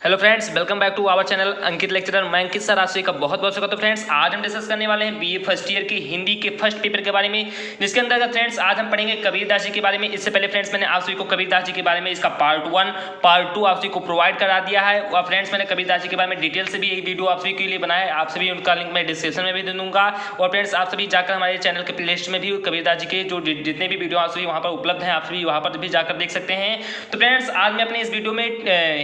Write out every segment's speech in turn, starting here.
Hello friends, welcome back to our channel Ankit lecturer. मैं Ankit sir राशि का बहुत बहुत स्वागत है। फ्रेंड्स, आज हम डिस्कस करने वाले हैं बीए फर्स्ट ईयर की हिंदी के फर्स्ट पेपर के बारे में, जिसके अंतर्गत फ्रेंड्स आज हम पढ़ेंगे कबीरदास जी के बारे में। इससे पहले फ्रेंड्स मैंने आप सभी को कबीरदास जी के बारे में इसका पार्ट 1 पार्ट 2 आप सभी को प्रोवाइड करा दिया है। और फ्रेंड्स मैंने कबीरदास जी के बारे में डिटेल से भी एक वीडियो आप सभी के लिए बनाया है। आप सभी उनका लिंक मैं डिस्क्रिप्शन में भी दे दूंगा। और फ्रेंड्स आप सभी जाकर हमारे चैनल के प्ले लिस्ट में भी कबीरदास जी के जो जितने भी वीडियो आप सभी वहाँ पर उपलब्ध हैं, आप सभी वहाँ पर भी जाकर देख सकते हैं। तो फ्रेंड्स आज मैं अपने इस वीडियो में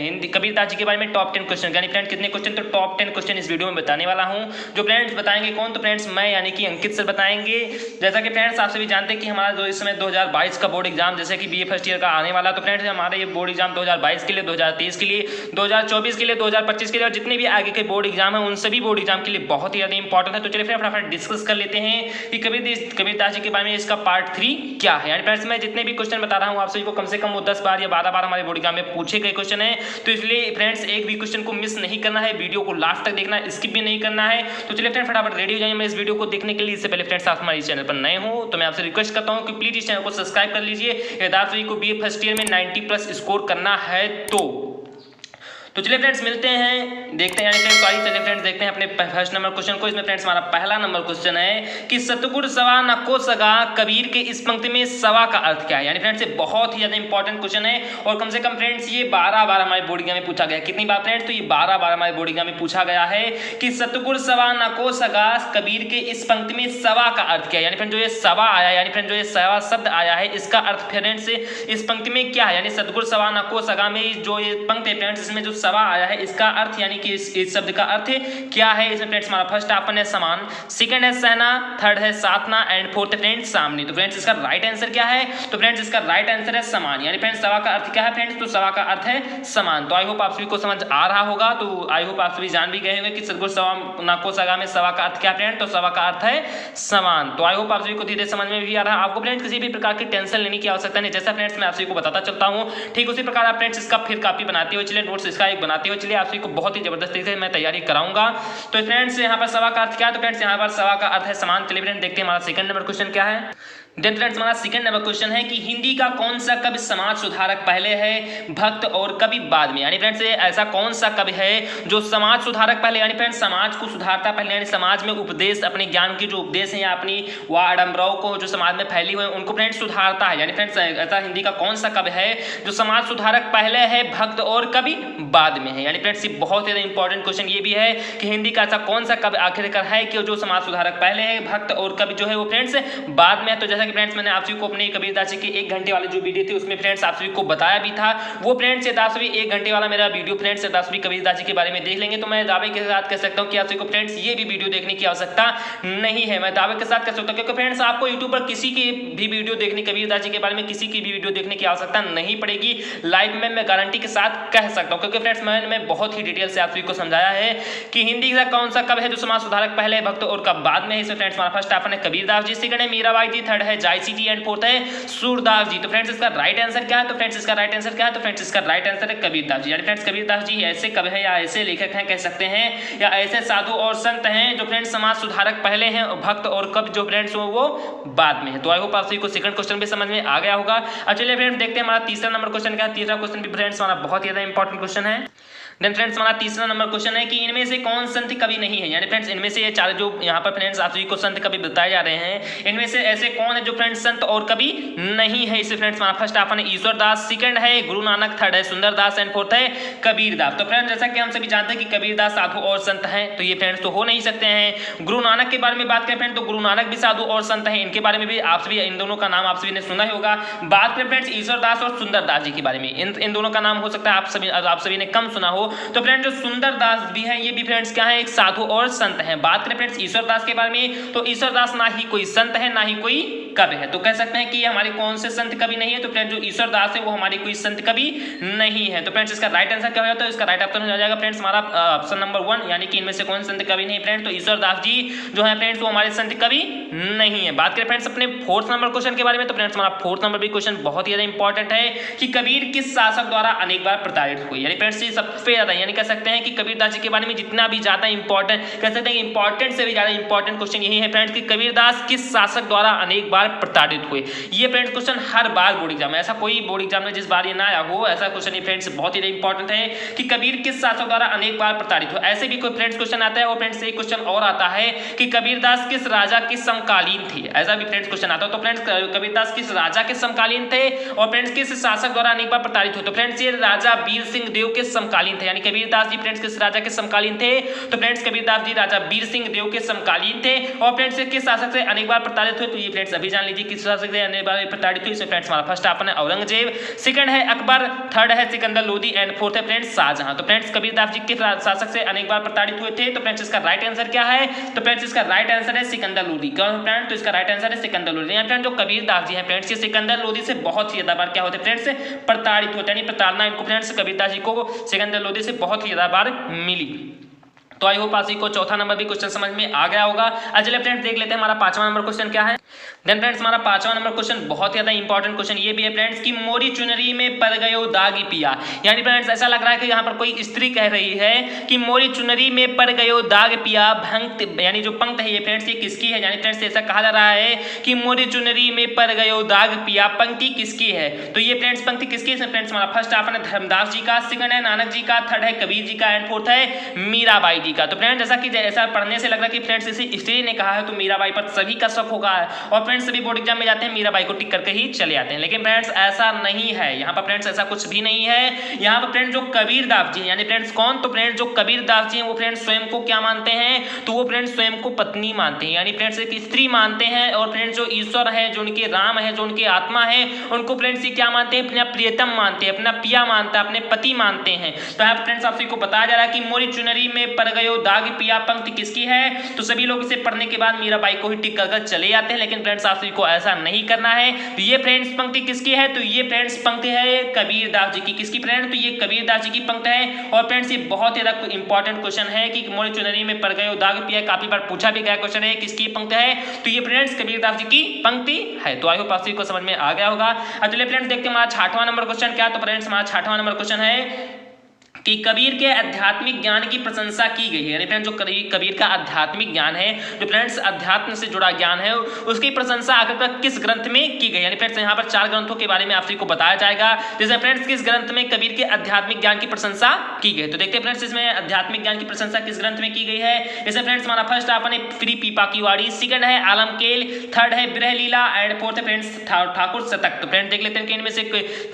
हिंदी कबीरदास जी के बारे में टॉप 10 क्वेश्चन यानी फ्रेंड्स कितने क्वेश्चन, तो टॉप 10 क्वेश्चन इस वीडियो में बताने वाला हूं। जो फ्रेंड्स बताएंगे कौन, तो फ्रेंड्स मैं यानी कि अंकित सर बताएंगे। जैसा कि फ्रेंड्स आप सभी जानते हैं कि हमारा जो इस समय 2022 का बोर्ड एग्जाम जैसे कि बीए फर्स्ट ईयर का आने वाला, तो फ्रेंड्स हमारा ये बोर्ड एग्जाम 2022 के लिए, 2023 के लिए, 2024 के लिए, 2025 के लिए और जितने भी आगे के बोर्ड एग्जाम है उन सभी बोर्ड एग्जाम के लिए बहुत ही ज्यादा इंपॉर्टेंट है। तो चलिए फिर फटाफट डिस्कस कर लेते हैं कि कबीरदास जी के बारे में इसका पार्ट 3 क्या है। यानी फ्रेंड्स मैं जितने भी क्वेश्चन बता रहा हूँ आप सभी को कम से कम वो 10 बार या 12 बार हमारे बोर्ड एग्जाम में पूछे गए क्वेश्चन है। तो इसलिए फ्रेंड्स एक भी क्वेश्चन को मिस नहीं करना है, वीडियो को लास्ट तक देखना है, स्किप भी नहीं करना है। तो चलिए फ्रेंड फटाफट रेडी हो जाइए मैं इस वीडियो को देखने के लिए। इससे पहले फ्रेंड्स आप हमारे चैनल पर नए हो तो मैं आपसे रिक्वेस्ट करता हूं कि प्लीज इस चैनल को सब्सक्राइब कर लीजिए यदि आप सभी को बीए फर्स्ट ईयर में 90+ स्कोर करना है तो चलिए फ्रेंड्स मिलते हैं, देखते हैं। यानी फ्रेंड्स चलिए फ्रेंड्स देखते हैं अपने फर्स्ट नंबर क्वेश्चन को। इसमें फ्रेंड्स हमारा पहला नंबर क्वेश्चन है कि सतगुर सवा न को सगा कबीर के इस पंक्ति में सवा का अर्थ क्या है। यानी फ्रेंड्स ये बहुत ही ज्यादा इंपॉर्टेंट क्वेश्चन है और कम से कम फ्रेंड्स ये 12 बार हमारे बोर्ड एग्जाम में पूछा गया है। कितनी बार फ्रेंड्स, तो ये 12 बार हमारे बोर्ड एग्जाम में पूछा गया है कि सतगुर सवा न को सगा कबीर के इस पंक्ति में सवा का अर्थ क्या है। यानी फ्रेंड जो ये सवा आया, यानी फ्रेंड जो ये सवा शब्द आया है इसका अर्थ फ्रेंड्स इस पंक्ति में क्या है। यानी सतगुर सवा न को सगा में जो ये पंक्ति है फ्रेंड्स इसमें जो सवा आया है इसका अर्थ यानी कि इस शब्द का अर्थ क्या है। इसमें फ्रेंड्स हमारा फर्स्ट ऑप्शन है समान, सेकंड है सहना, थर्ड है साधना एंड फोर्थ है फ्रेंड्स सामने। तो फ्रेंड्स इसका राइट आंसर क्या है, तो फ्रेंड्स इसका राइट आंसर है समान। यानी फ्रेंड्स सवा का अर्थ क्या है फ्रेंड्स, तो सवा का अर्थ है समान। तो आई होप आप सभी को समझ आ रहा होगा। तो आई होप आप सभी जान भी गए होंगे कि सतगुर सवा ना को सगा में सवा का अर्थ क्या फ्रेंड, तो सवा का अर्थ है समान। तो आई होप आप सभी को धीरे समझ में भी आ रहा है। आपको फ्रेंड्स किसी भी प्रकार की टेंशन लेने की आवश्यकता नहीं। जैसा फ्रेंड्स मैं आप सभी को बताता चलता हूँ ठीक उसी प्रकार आप फ्रेंड्स इसका फिर कॉपी बनाते हुए चलिए, नोट्स इसका एक बनाते हुए चलिए, आप सभी को बहुत ही जबरदस्त तरीके से मैं तैयारी कराऊंगा। तो फ्रेंड्स यहाँ पर सवा का अर्थ क्या है, तो फ्रेंड्स यहाँ पर सवा का अर्थ है समान। चलिए फ्रेंड्स देखते हैं हमारा सेकंड नंबर क्वेश्चन क्या है। देन फ्रेंड्स हमारा सेकंड नंबर क्वेश्चन है कि हिंदी का कौन सा कवि समाज सुधारक पहले है, भक्त और कवि बाद में। यानी फ्रेंड्स ऐसा कौन सा कवि है जो समाज सुधारक पहले, यानी फ्रेंड्स समाज को सुधारता पहले, यानी समाज में उपदेश अपने ज्ञान की जो उपदेश है या अपनी वह आडम्बराओं को जो समाज में फैली हुई है उनको फ्रेंड्स सुधारता है। यानी फ्रेंड्स ऐसा हिंदी का कौन सा कवि है जो समाज सुधारक पहले है, भक्त और कवि बाद में है। यानी फ्रेंड्स ये बहुत ज्यादा इंपॉर्टेंट क्वेश्चन ये भी है कि हिंदी का ऐसा कौन सा कवि आखिरकार है कि जो समाज सुधारक पहले है, भक्त और कवि जो है वो फ्रेंड्स बाद में है। तो जैसा कि फ्रेंड्स मैंने आप सभी को अपने कबीरदास जी के 1 घंटे वाले जो वीडियो थे उसमें फ्रेंड्स आप सभी को बताया भी था। वो फ्रेंड्स यदि आप सभी 1 घंटे वाला मेरा वीडियो फ्रेंड्स यदि आप सभी कबीरदास जी के बारे में देख लेंगे तो मैं दावे के साथ कह सकता हूं कि आप सभी को फ्रेंड्स ये भी वीडियो देखने की आवश्यकता नहीं है। मैं दावे के साथ कह सकता हूं क्योंकि फ्रेंड्स आपको यूट्यूब पर किसी की भी वीडियो देखने, कबीरदास जी के बारे में किसी की भी वीडियो देखने की आवश्यकता नहीं पड़ेगी। लाइव में मैं गारंटी के साथ कह सकता हूं क्योंकि फ्रेंड्स मैंने बहुत ही डिटेल से आप सभी को समझाया है कि हिंदी का कौन सा कवि है जो समाज सुधारक पहले, भक्त और कवि बाद में है। इसमें फ्रेंड्स हमारा फर्स्ट ऑप्शन है कबीरदास जी, सेकंड है मीराबाई जी, थर्ड है जायसी जी एंड फोर्थ है सूरदास जी। तो फ्रेंड्स इसका राइट आंसर क्या है, तो फ्रेंड्स इसका राइट आंसर क्या है, तो फ्रेंड्स इसका राइट आंसर है कबीरदास जी। यानी फ्रेंड्स कबीरदास जी ऐसे कवि हैं या ऐसे लेखक हैं कह सकते हैं या ऐसे साधु और संत हैं जो फ्रेंड्स समाज सुधारक पहले हैं और भक्त और कवि जो फ्रेंड्स वो बाद में है। तो आई होप आप सभी को सेकंड क्वेश्चन भी समझ में आ गया होगा। अब चलिए फ्रेंड्स देखते हैं हमारा तीसरा नंबर क्वेश्चन क्या है। तीसरा क्वेश्चन भी फ्रेंड्स हमारा बहुत ज्यादा इंपॉर्टेंट क्वेश्चन है। देन फ्रेंड्स हमारा तीसरा नंबर क्वेश्चन है कि इनमें से कौन संत कवि नहीं है। यानी फ्रेंड्स इनमें से ये चार जो यहाँ पर फ्रेंड्स आप सभी को संत कवि बताए जा रहे हैं इनमें से ऐसे कौन है जो फ्रेंड्स संत और कवि नहीं है। इससे फ्रेंड्स हमारा फर्स्ट ऑप्शन है ईश्वरदास, सेकंड है गुरु नानक, थर्ड है सुंदरदास एंड फोर्थ है कबीरदास। तो फ्रेंड्स जैसा कि हम सभी जानते हैं कि कबीरदास साधु और संत हैं तो ये फ्रेंड्स तो हो नहीं सकते हैं। गुरु नानक के बारे में बात करें फ्रेंड्स तो गुरु नानक भी साधु और संत हैं, इनके बारे में भी आप सभी इन दोनों का नाम आप सभी ने सुना ही होगा। बात करें फ्रेंड्स ईश्वरदास और सुंदरदास जी के बारे में, इन दोनों का नाम हो सकता है आप सभी ने कम सुना हो। तो फ्रेंड्स जो सुंदरदास भी हैं ये भी फ्रेंड्स क्या है, एक साधु और संत हैं। बात करें फ्रेंड्स ईश्वरदास के बारे में तो ईश्वरदास ना ही कोई संत है ना ही कोई कवि है। तो कह सकते हैं कि ये हमारे कौन से संत कवि नहीं है, तो फ्रेंड्स जो ईश्वरदास है वो हमारी कोई संत कवि नहीं है। तो फ्रेंड्स इसका राइट आंसर क्या हो जाता है, इसका राइट आंसर हो जाएगा फ्रेंड्स हमारा ऑप्शन नंबर 1 यानी कि इनमें से कौन संत कवि नहीं फ्रेंड्स, तो ईश्वरदास जी जो है फ्रेंड्स वो हमारे संत कवि नहीं है। बात करें फ्रेंड्स अपने फोर्थ नंबर क्वेश्चन के बारे में तो फ्रेंड्स हमारा फोर्थ नंबर भी क्वेश्चन बहुत ही ज्यादा इंपॉर्टेंट है कि कबीर किस शासक द्वारा अनेक बार प्रताड़ित हुए। यानी फ्रेंड्स ये सबसे ज्यादा यानी कह सकते हैं कि कबीरदास जी के बारे में जितना भी ज्यादा इंपॉर्टेंट कह सकते हैं इंपॉर्टेंट से भी ज्यादा इंपॉर्टेंट क्वेश्चन यही है फ्रेंड्स कि कबीरदास किस शासक द्वारा अनेक बार बार प्रताड़ित हुए। ये फ्रेंड्स क्वेश्चन हर बार बोर्ड एग्जाम में, ऐसा कोई बोर्ड एग्जाम में जिस बार ये ना आया हो ऐसा क्वेश्चन ही फ्रेंड्स बहुत ही इंपॉर्टेंट है कि कबीर किस शासक द्वारा अनेक बार प्रताड़ित हुए। ऐसे भी कोई फ्रेंड्स क्वेश्चन आता है और फ्रेंड्स एक क्वेश्चन और आता है कि कबीरदास किस राजा के समकालीन थे, ऐसा भी फ्रेंड्स क्वेश्चन आता है। तो फ्रेंड्स कबीरदास किस राजा के समकालीन थे और फ्रेंड्स किस शासक द्वारा अनेक बार प्रताड़ित हुए। तो फ्रेंड्स ये राजा वीर सिंह देव के समकालीन थे, यानी कबीरदास जी फ्रेंड्स किस राजा के समकालीन थे। तो फ्रेंड्स कबीरदास जी राजा वीर सिंह देव के समकालीन थे और फ्रेंड्स किस शासक से अनेक बार प्रताड़ित हुए। तो ये फ्रेंड्स अभी जान लीजिए किस शासक से अनेक बार प्रताड़ित हुए। इसमें फ्रेंड्स हमारा फर्स्ट ऑप्शन है औरंगजेब, सेकंड है अकबर, थर्ड है सिकंदर लोदी एंड फोर्थ है फ्रेंड्स शाहजहां। तो फ्रेंड्स कबीरदास जी किस शासक से अनेक बार प्रताड़ित हुए थे। तो फ्रेंड्स इसका राइट आंसर क्या है। तो फ्रेंड्स इसका राइट आंसर है सिकंदर लोदी। कौन फ्रेंड्स, तो इसका राइट आंसर है सिकंदर लोदी। यहाँ फ्रेंड्स जो कबीरदास जी हैं फ्रेंड्स ये सिकंदर लोदी से बहुत ही ज्यादा बार क्या होते हैं फ्रेंड्स प्रताड़ित होते हैं, प्रताड़ना इनको फ्रेंड्स कबीरदास जी को सिकंदर लोदी से बहुत ही ज्यादा बार मिली। तो आई होप आप सभी को चौथा नंबर भी क्वेश्चन समझ में आ गया होगा। चलिए फ्रेंड्स देख लेते हैं हमारा पांचवा नंबर क्वेश्चन क्या है। देन फ्रेंड्स हमारा पांचवा नंबर क्वेश्चन बहुत ज्यादा इंपॉर्टेंट क्वेश्चन ये भी है फ्रेंड्स कि मोरी चुनरी में पड़ गयो दाग पिया। यानी फ्रेंड्स ऐसा लग रहा है कि यहाँ पर कोई स्त्री कह रही है कि मोरी चुनरी में पड़ गयो दाग पिया भंक्त, यानी जो पंक्त है ये फ्रेंड्स ये किसकी है। यानी फ्रेंड्स ऐसा कहा जा रहा है कि मोरी चुनरी में पड़ गयो दाग पिया, पंक्ति किसकी है। तो ये फ्रेंड्स पंक्ति किसकी है। फ्रेंड्स हमारा फर्स्ट ऑप्शन है धर्मदास जी का, सेकंड है नानक जी का, थर्ड है कबीर जी का एंड फोर्थ है मीराबाई जी का। तो फ्रेंड्स जैसा कि ऐसा पढ़ने से लग रहा है कि फ्रेंड्स इसी स्त्री ने कहा है तो मीराबाई पर सभी का शक होगा और फ्रेंड्स सभी बोर्ड एग्जाम में जाते हैं मीराबाई को टिक करके ही चले आते हैं। लेकिन फ्रेंड्स ऐसा नहीं है, यहाँ पर फ्रेंड्स ऐसा कुछ भी नहीं है। यहाँ पर फ्रेंड्स जो कबीरदास जी हैं यानी फ्रेंड्स कौन, तो फ्रेंड्स जो कबीरदास जी हैं वो फ्रेंड्स स्वयं को क्या मानते हैं, तो वो फ्रेंड्स स्वयं को पत्नी मानते हैं, यानी फ्रेंड्स एक स्त्री मानते हैं। और फ्रेंड्स जो ईश्वर है, जो उनके राम है, जो उनकी आत्मा है, उनको फ्रेंड्स ये क्या मानते हैं, अपना प्रियतम मानते हैं, अपना पिया मानता है, अपने पति मानते हैं। तो यहाँ फ्रेंड्स आप सभी को बताया जा रहा है कि मोरी चुनरी में पड़ गयो दाग पिया पंक्ति किसकी है। तो सभी लोग इसे पढ़ने के बाद मीराबाई को ही टिक कर चले जाते हैं, लेकिन फ्रेंड्स आप सभी को ऐसा नहीं करना है। तो ये फ्रेंड्स पंक्ति किसकी है, तो ये फ्रेंड्स पंक्ति है कबीरदास जी की। किसकी फ्रेंड, तो ये कबीरदास जी की पंक्ति है। और फ्रेंड्स ये बहुत ज्यादा इंपॉर्टेंट क्वेश्चन है कि मोरी चुनरी में पड़ गयो दाग पिया, काफी बार पूछा भी गया क्वेश्चन है किसकी पंक्ति है। तो ये फ्रेंड्स कबीरदास जी की पंक्ति है। तो आई होप आप सभी को समझ में आ गया होगा। चलिए फ्रेंड्स देखते हैं हमारा छठवां नंबर क्वेश्चन क्या। तो फ्रेंड्स हमारा छठवां नंबर क्वेश्चन है कि कबीर के आध्यात्मिक ज्ञान की प्रशंसा की गई है। यानी फ्रेंड्स जो कबीर का आध्यात्मिक ज्ञान है, जो फ्रेंड्स अध्यात्म से जुड़ा ज्ञान है, उसकी प्रशंसा आखिरकार किस ग्रंथ में की गई। यानी फ्रेंड्स यहाँ पर 4 ग्रंथों के बारे में आप सभी को बताया जाएगा। जैसे फ्रेंड्स किस ग्रंथ में कबीर के आध्यात्मिक ज्ञान की प्रशंसा की गई। तो देखते हैं फ्रेंड्स इसमें आध्यात्मिक ज्ञान की प्रशंसा किस ग्रंथ में की गई है। जैसे फ्रेंड्स हमारा फर्स्ट ऑप्शन है फ्री पीपा की वाड़ी, सेकंड है आलमकेल, थर्ड है विरह लीला एंड फोर्थ है फ्रेंड्स ठाकुर शतक। तो फ्रेंड्स देख लेते हैं कि इनमें से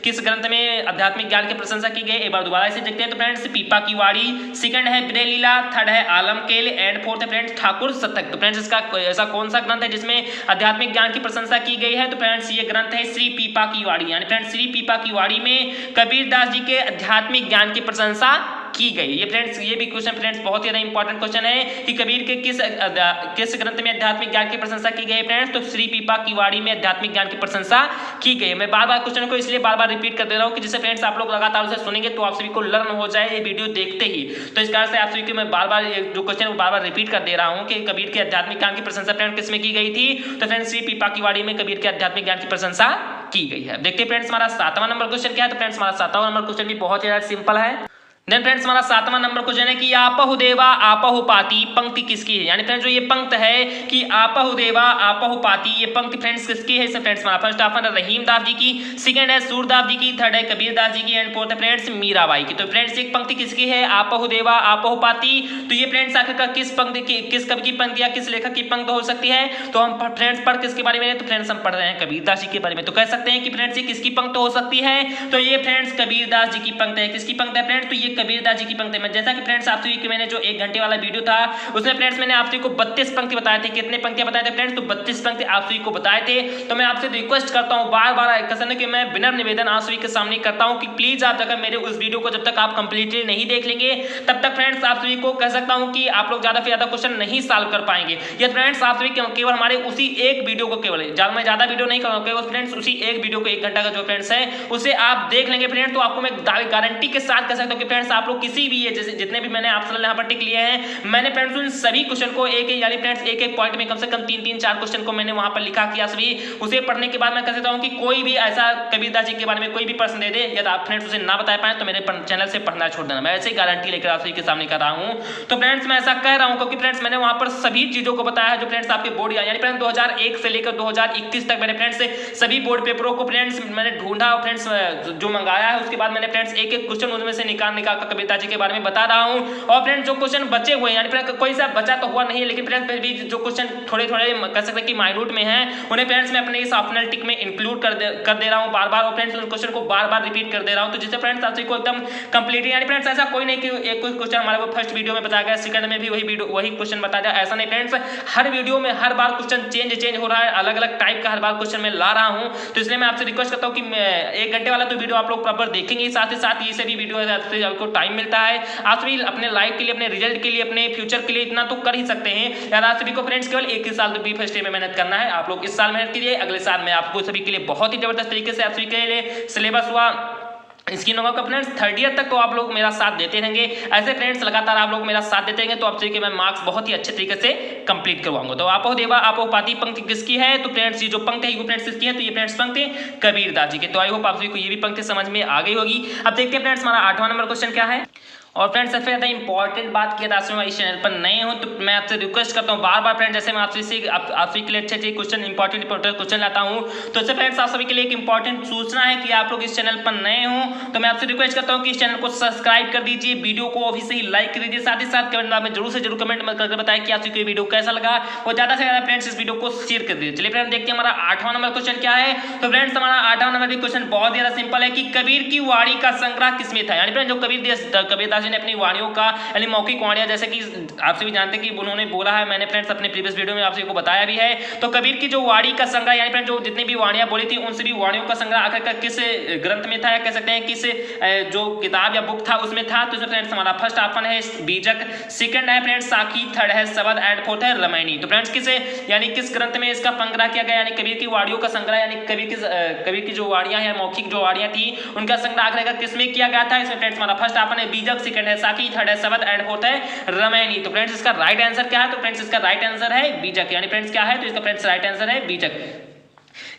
किस ग्रंथ में आध्यात्मिक ज्ञान की प्रशंसा की गई। एक बार दोबारा इसे देखते हैं। तो फ्रेंड्स पीपा की वाड़ी, सेकंड है विरह लीला, थर्ड है आलमकेल एंड फोर्थ है फ्रेंड्स ठाकुर शतक। तो फ्रेंड्स इसका ऐसा कौन सा ग्रंथ है जिसमें आध्यात्मिक ज्ञान की प्रशंसा की गई है। तो फ्रेंड्स ये ग्रंथ है श्री पीपा की वाड़ी। यानी फ्रेंड्स श्री पीपा की वाड़ी में कबीरदास जी के आध्यात्मिक ज्ञान की प्रशंसा की गई। ये फ्रेंड्स ये भी क्वेश्चन फ्रेंड्स बहुत ज्यादा इंपॉर्टेंट क्वेश्चन है कि कबीर के किस ग्रंथ में आध्यात्मिक ज्ञान की प्रशंसा की गई फ्रेंड्स। तो श्री पीपा की वाड़ी में आध्यात्मिक ज्ञान की प्रशंसा की गई। मैं बार बार क्वेश्चन को इसलिए बार बार रिपीट कर दे रहा हूँ कि जिससे फ्रेंड्स आप लोग लगातार उसे सुनेंगे तो आप सभी को लर्न हो जाए ये वीडियो देखते ही। तो इस कारण से आप सभी को मैं बार बार जो क्वेश्चन वो बार बार रिपीट कर दे रहा हूँ कि कबीर के आध्यात्मिक ज्ञान की प्रशंसा फ्रेंड्स किसमें की गई थी। तो फ्रेंड्स श्री पीपा की वाड़ी में कबीर के आध्यात्मिक ज्ञान की प्रशंसा की गई है। देखते हैं फ्रेंड्स हमारा 7वां नंबर क्वेश्चन क्या है। तो फ्रेंड्स हमारा 7वां नंबर क्वेश्चन भी बहुत ज्यादा सिंपल है। देन फ्रेंड्स हमारा 7वां नंबर क्वेश्चन है कि आपहु देवा आपहु पाती पंक्ति किसकी है। यानी फ्रेंड्स जो ये पंक्त है कि आपहु देवा आपहु पाती, ये पंक्ति फ्रेंड्स किसकी है। फ्रेंड्स हमारा फर्स्ट ऑप्शन है रहीम दास जी की, सेकंड है सूरदास जी की, थर्ड है कबीर दास जी की एंड फोर्थ है फ्रेंड्स मीराबाई की। तो फ्रेंड्स एक पंक्ति किसकी है, आपहु देवा आपहु पाती। तो ये फ्रेंड्स आखिरकार किस पंक्ति की, किस कवि की पंक्ति या किस लेखक की पंक्ति हो सकती है। तो हम फ्रेंड्स पढ़ किसके बारे में, तो फ्रेंड्स हम पढ़ रहे हैं कबीर दास जी के बारे में। तो कह सकते हैं कि फ्रेंड्स ये किसकी पंक्ति हो सकती है। तो ये फ्रेंड्स कबीर दास जी की पंक्ति है। किसकी पंक्ति है फ्रेंड्स, तो ये कबीर दास जी की पंक्ति है। जैसा कि फ्रेंड्स आप सभी मैंने जो 1 घंटे वाला वीडियो था उसमें फ्रेंड्स मैंने आप सभी को 32 पंक्ति बताए थे। कितने पंक्तियां बताए थे फ्रेंड्स, तो 32 पंक्ति आप सभी को बताए थे। तो मैं आपसे रिक्वेस्ट करता हूं बार बार कसने कि मैं विनम्र निवेदन आप सभी के सामने करता हूं कि प्लीज आप अगर मेरे उस वीडियो को जब तक आप कंप्लीटली नहीं देख लेंगे तब तक फ्रेंड्स आप सभी को कह सकता हूं कि आप लोग ज्यादा से ज्यादा क्वेश्चन नहीं सॉल्व कर पाएंगे। या फ्रेंड्स आप सभी केवल हमारे उसी एक वीडियो को केवल मैं ज्यादा वीडियो नहीं करूंगा, केवल फ्रेंड्स उसी एक वीडियो को 1 घंटा का जो फ्रेंड्स है उसे आप देख लेंगे फ्रेंड्स, तो आपको मैं गारंटी के साथ कह सकता हूं कि फ्रेंड्स फ्रेंड्स आप लोग किसी भी जैसे जितने भी मैंने ऑप्शनल यहाँ पर टिक लिए हैं, मैंने फ्रेंड्स उन सभी क्वेश्चन को एक यानी फ्रेंड्स एक पॉइंट में कम से कम 3-4 क्वेश्चन को मैंने वहां पर लिखा किया सभी। उसे पढ़ने के बाद मैं कह सकता हूं कि कोई भी ऐसा कबीरदास जी के बारे में कोई भी प्रश्न दे दे, यदि आप फ्रेंड्स उसे ना बता पाए तो मेरे चैनल से पढ़ना छोड़ देना। मैं ऐसे ही गारंटी लेकर आप सभी के सामने कर रहा हूं। तो फ्रेंड्स मैं ऐसा कह रहा हूं क्योंकि फ्रेंड्स मैंने वहां पर सभी चीजों को बताया है जो फ्रेंड्स आपके बोर्ड यानी फ्रेंड्स 2001 से लेकर 2021 तक मैंने फ्रेंड्स सभी बोर्ड पेपरों को फ्रेंड्स मैंने ढूंढा और फ्रेंड्स जो मंगाया है उसके बाद मैंने फ्रेंड्स एक क्वेश्चन उनमें से निकाल कबीरदास जी के बारे में बता रहा हूं। और फ्रेंड्स जो क्वेश्चन बचे हुए यानी फ्रेंड्स कोई सा बचा तो हुआ नहीं, लेकिन फ्रेंड्स भी जो क्वेश्चन थोड़े कह सकते हैं कि माइन्यूट में है उन्हें फ्रेंड्स मैं अपने इस ऑप्शनल टिक में इंक्लूड कर दे रहा हूं बार-बार। और फ्रेंड्स उन क्वेश्चन को बार-बार रिपीट कर दे रहा हूं तो जिससे फ्रेंड्स आप सभी को एकदम कंप्लीट यानी फ्रेंड्स ऐसा कोई नहीं कि एक कोई क्वेश्चन हमारे को फर्स्ट वीडियो में बताया गया, सेकंड में भी वही क्वेश्चन बताया जाए, ऐसा नहीं फ्रेंड्स। हर वीडियो में हर बार क्वेश्चन चेंज हो रहा है, अलग-अलग टाइप का हर बार क्वेश्चन मैं ला रहा हूं। तो इसलिए मैं आपसे रिक्वेस्ट करता हूं कि 1 घंटे वाला तो वीडियो आप लोग प्रॉपर देखेंगे, साथ ही साथ ये सभी वीडियो आपसे आपको टाइम मिलता है, आप सभी अपने लाइफ के लिए, अपने रिजल्ट के लिए, अपने फ्यूचर के लिए इतना तो कर ही सकते हैं यार। आप सभी को फ्रेंड्स केवल 1 ही साल तो बी फर्स्ट ईयर में मेहनत करना है। आप लोग इस साल मेहनत कीजिए, अगले साल में आपको सभी के लिए बहुत ही जबरदस्त तरीके से आप सभी के लिए सिलेबस हुआ इसकी होगा का फ्रेंड्स 3rd ईयर तक तो आप लोग मेरा साथ देते रहेंगे। ऐसे फ्रेंड्स लगातार आप लोग मेरा साथ देते रहेंगे तो आप सभी के मैं मार्क्स बहुत ही अच्छे तरीके से कंप्लीट करवाऊंगा। तो आपको देवा आपको पाती पंक्ति किसकी है, तो फ्रेंड्स ये जो पंक्ति है वो फ्रेंड्स किसकी है, तो ये फ्रेंड्स पंक्ति कबीरदास जी के। तो आई होप आप सभी को ये भी पंक्ति समझ में आ गई होगी। अब देखते हैं फ्रेंड्स हमारा 8वां नंबर क्वेश्चन क्या है। और फ्रेंड्स सबसे ज़्यादा इंपॉर्टेंट बात किया था इस चैनल पर नए हो तो मैं आपसे रिक्वेस्ट करता हूँ बार-बार फ्रेंड्स, जैसे मैं आप सभी के लिए अच्छे क्वेश्चन इंपॉर्टेंट क्वेश्चन लाता हूँ तो इससे फ्रेंड्स आप सभी के लिए एक इंपॉर्टेंट सूचना है कि आप लोग इस चैनल पर नए हो तो मैं आपसे रिक्वेस्ट करता हूँ कि इस चैनल को सब्सक्राइब कर दीजिए, वीडियो को अभी से ही लाइक कर दीजिए, साथ ही साथ कमेंट में जरूर से जरूर कमेंट करके बताएं कि आप सभी को वीडियो कैसा लगा और ज़्यादा से ज़्यादा फ्रेंड्स इस वीडियो को शेयर कर दीजिए। चलिए फ्रेंड्स देखते हैं हमारा 8वां नंबर क्वेश्चन क्या है। तो फ्रेंड्स हमारा 8वां नंबर भी क्वेश्चन बहुत ज़्यादा सिंपल है कि कबीर की वाणी का संग्रह किसमें था। यानी फ्रेंड्स जो कबीरदास जी ने अपनी वाणियों का यानी मौखिक वाणियां, जैसे कि आप सभी जानते हैं कि उन्होंने बोला है, मैंने फ्रेंड्स अपने प्रीवियस वीडियो में आप सभी को बताया भी है। तो कबीर की जो वाणी का संग्रह यानी फ्रेंड्स जो जितनी भी वाणियां बोली थी उन सभी वाणियों का संग्रह आखिरकार किस ग्रंथ में था या कह सकते हैं किस जो किताब या बुक था उसमें था। तो फ्रेंड्स हमारा फर्स्ट ऑप्शन है बीजक, सेकंड है फ्रेंड्स साखी, थर्ड है शबद एंड फोर्थ है रामायणी। तो फ्रेंड्स किस ग्रंथ में इसका संग्रह किया गया यानी कबीर की वाणियों का संग्रह यानी कबीर की जो वाणियां है मौखिक जो वाणियां थी उनका संग्रह आखिरकार किसमें किया गया था। इसमें फ्रेंड्स हमारा फर्स्ट ऑप्शन है बीजक, सेकंड है साखी, थर्ड है शबद एंड फोर्थ है रामायणी। तो फ्रेंड्स इसका राइट आंसर क्या है, तो फ्रेंड्स इसका राइट आंसर है बीजक। यानी फ्रेंड्स क्या है, तो इसका फ्रेंड्स राइट आंसर है बीजक।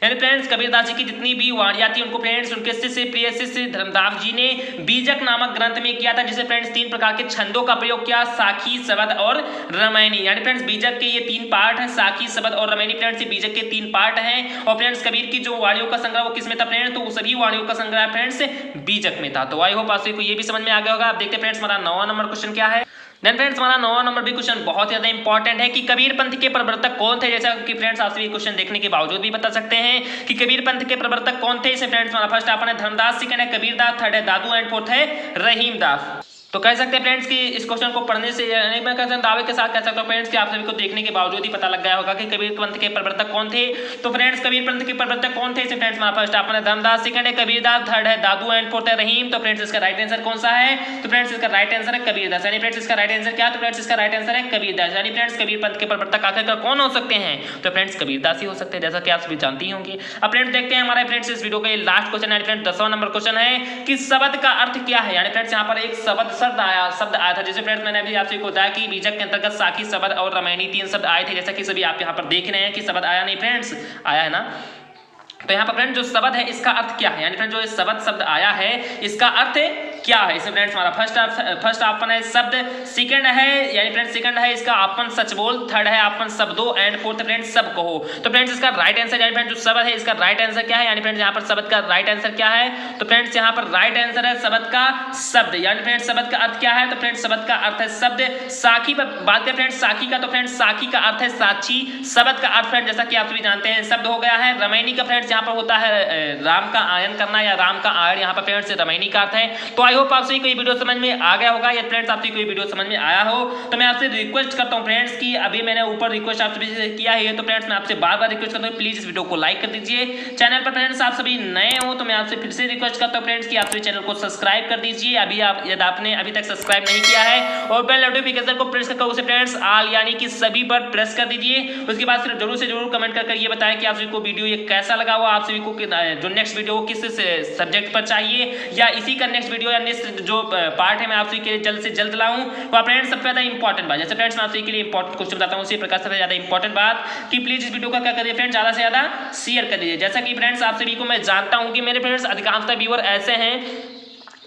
यानी फ्रेंड्स कबीरदास जी की जितनी भी वाणियां थी उनको फ्रेंड्स उनके शिष्य प्रिय शिष्य धर्मदास जी ने बीजक नामक ग्रंथ में किया था, जिसे फ्रेंड्स 3 प्रकार के छंदों का प्रयोग किया, साखी, शबद और रामायणी। यानी फ्रेंड्स बीजक के ये 3 पार्ट हैं, साखी, शबद और रामायणी। फ्रेंड्स ये बीजक के 3 पार्ट हैं और फ्रेंड्स कबीर की जो वाणियों का संग्रह वो किसमें था फ्रेंड्स, तो सभी वाणियों का संग्रह फ्रेंड्स बीजक में था। तो आई होप आप सभी को ये भी समझ में आ गया होगा। आप देखते हैं फ्रेंड्स हमारा 9वां नंबर क्वेश्चन क्या है। देन फ्रेंड्स हमारा 9वां नंबर भी क्वेश्चन बहुत ज्यादा इंपॉर्टेंट है कि कबीर पंथ के प्रवर्तक कौन थे। जैसा कि फ्रेंड्स आप सभी क्वेश्चन देखने के बावजूद भी बता सकते हैं कि कबीर पंथ के प्रवर्तक कौन थे। इसे फ्रेंड्स हमारा फर्स्ट ऑप्शन है धर्मदास, सेकंड है कबीरदास, थर्ड है दादू एंड फोर्थ है रहीमदास। तो कह सकते हैं फ्रेंड्स कि इस क्वेश्चन को पढ़ने से मैं कहता हूं दावे के साथ कह सकता हूं फ्रेंड्स कि आप सभी को देखने के बावजूद ही पता लग गया होगा कि कबीर पंथ के प्रवर्तक कौन थे। तो फ्रेंड्स कबीर पंथ के प्रवर्तक कौन थे, इसे फ्रेंड्स हमारा फर्स्ट ऑप्शन है धर्मदास, सेकंड है कबीरदास, थर्ड है दादू एंड फोर्थ है रहीम। तो फ्रेंड्स इसका राइट आंसर कौन सा है, तो फ्रेंड्स इसका राइट आंसर है कबीरदास। यानी फ्रेंड्स इसका राइट आंसर क्या है, तो फ्रेंड्स इसका राइट आंसर है कबीरदास। यानी फ्रेंड्स कबीर पंथ के प्रवर्तक आखिरकार कौन हो सकते हैं, तो फ्रेंड्स कबीरदास ही हो सकते हैं, जैसा कि आप सभी जानती होंगे। अब फ्रेंड्स देखते हैं हमारे फ्रेंड्स इस वीडियो का लास्ट क्वेश्चन है फ्रेंड्स 10वां नंबर क्वेश्चन है कि शब्द का अर्थ क्या है। यानी फ्रेंड्स यहाँ पर एक शब्द आया था, जैसे फ्रेंड्स मैंने अभी आपसे बताया कि बीजक के अंतर्गत साखी, शबद और रामायणी 3 शब्द आए थे, जैसा कि सभी आप यहाँ पर देख रहे हैं कि शब्द आया नहीं फ्रेंड्स, आया है ना। तो यहाँ पर फ्रेंड जो शब्द है इसका अर्थ क्या है, यानी फ्रेंड जो शब्द आया है इसका अर्थ क्या है। इसमें फ्रेंड्स हमारा फर्स्ट ऑप्शन है शब्द, सेकंड है यानी फ्रेंड्स सेकंड है इसका ऑप्शन सच बोल, थर्ड है ऑप्शन शब्दों एंड फोर्थ फ्रेंड्स सब कहो। तो फ्रेंड्स इसका राइट आंसर यानी फ्रेंड्स जो शब्द है इसका राइट आंसर क्या है, यानी फ्रेंड्स यहाँ पर शब्द का राइट आंसर क्या है, तो फ्रेंड्स यहाँ पर राइट आंसर है शब्द का शब्द। यानी फ्रेंड्स शब्द का अर्थ क्या है, तो फ्रेंड्स शब्द का अर्थ है शब्द। साखी पर बात करें फ्रेंड्स साखी का, तो फ्रेंड्स साखी का अर्थ है साक्षी। शब्द का अर्थ फ्रेंड्स जैसा कि आप सभी जानते हैं शब्द हो गया है। रामायणी का फ्रेंड्स यहाँ पर होता है राम का आयन करना या राम का आयन, यहाँ पर फ्रेंड्स रामायणी का अर्थ है। तो आई होप आप सभी को ये वीडियो समझ में आ गया होगा, या फ्रेंड्स आप सभी को ये वीडियो समझ में आया हो तो मैं आपसे रिक्वेस्ट करता हूं फ्रेंड्स कि अभी मैंने ऊपर रिक्वेस्ट आप सभी से किया है, तो फ्रेंड्स मैं आपसे बार-बार रिक्वेस्ट करता हूं प्लीज इस वीडियो को लाइक कर दीजिए। चैनल पर फ्रेंड्स आप सभी नए हो तो मैं आपसे फिर से रिक्वेस्ट करता हूं फ्रेंड्स कि आप सभी चैनल को सब्सक्राइब कर दीजिए अभी यदि आपने अभी तक सब्सक्राइब नहीं किया है, और बेल नोटिफिकेशन को प्रेस करके उसे फ्रेंड्स ऑल यानी कि सभी पर प्रेस कर दीजिए। उसके बाद फिर जरूर से जरूर कमेंट करके ये बताएं कि आप सभी को वीडियो ये कैसा लगा हुआ, आप सभी को जो नेक्स्ट वीडियो किस सब्जेक्ट पर चाहिए, या इसी का नेक्स्ट वीडियो या नेक्स्ट जो पार्ट है मैं आप सभी के लिए जल्द से जल्द लाऊं। तो फ्रेंड्स सबसे ज्यादा इंपॉर्टेंट बात, जैसे फ्रेंड्स मैं आप सभी के लिए इंपॉर्टेंट क्वेश्चन बताता हूं, उसी प्रकार सबसे ज्यादा इंपॉर्टेंट बात कि प्लीज इस वीडियो का क्या करिए फ्रेंड्स, ज्यादा से ज्यादा शेयर कर दीजिए। जैसा कि फ्रेंड्स आप सभी को मैं जानता हूं कि मेरे फ्रेंड्स अधिकांशतः व्यूअर ऐसे हैं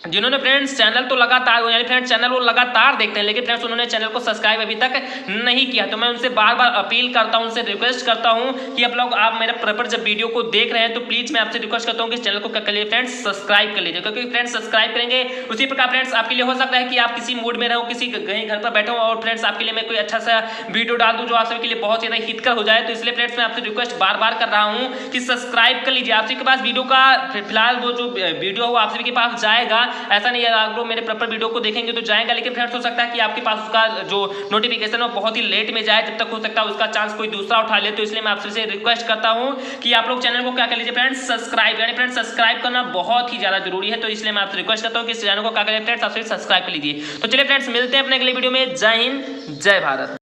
जिन्होंने फ्रेंड्स चैनल तो लगातार यानी फ्रेंड्स चैनल वो लगातार देखते हैं, लेकिन फ्रेंड्स उन्होंने चैनल को सब्सक्राइब अभी तक नहीं किया। तो मैं उनसे बार बार अपील करता हूं, उनसे रिक्वेस्ट करता हूं कि आप मेरा प्रॉपर जब वीडियो को देख रहे हैं तो प्लीज मैं आपसे रिक्वेस्ट करता हूं कि इस चैनल को क्या करिए फ्रेंड्स, सब्सक्राइब कर लीजिए, क्योंकि फ्रेंड्स सब्सक्राइब करेंगे उसी प्रकार फ्रेंड्स आपके लिए हो सकता है कि आप किसी मूड में रहो, किसी कहीं घर पर बैठे हो और फ्रेंड्स आपके लिए मैं कोई अच्छा सा वीडियो डाल दूं जो आप सभी के लिए बहुत ज्यादा हितकर हो जाए। तो इसलिए फ्रेंड्स मैं आपसे रिक्वेस्ट बार बार कर रहा हूं कि सब्सक्राइब कर लीजिए। आप सभी के पास वीडियो का फिलहाल वो जो वीडियो हो आप सभी के पास जाएगा, ऐसा नहीं है लोग मेरे प्रॉपर वीडियो को देखेंगे तो जाएगा, लेकिन फ्रेंड्स हो सकता है कि आपके पास उसका जो नोटिफिकेशन है बहुत ही लेट में जाए, जब तक हो सकता है उसका चांस कोई दूसरा उठा ले। तो इसलिए मैं आपसे रिक्वेस्ट करता हूं कि आप लोग चैनल को क्या कर लीजिए फ्रेंड्स, सब्सक्राइब, यानी फ्रेंड्स सब्सक्राइब करना बहुत ही ज्यादा जरूरी है। तो इसलिए मैं आपसे रिक्वेस्ट करता हूं कि इस चैनल को क्या करिए फ्रेंड्स, आप सब्सक्राइब कर लीजिए। तो चलिए फ्रेंड्स मिलते हैं अपने अगले वीडियो में। जय हिंद, जय भारत।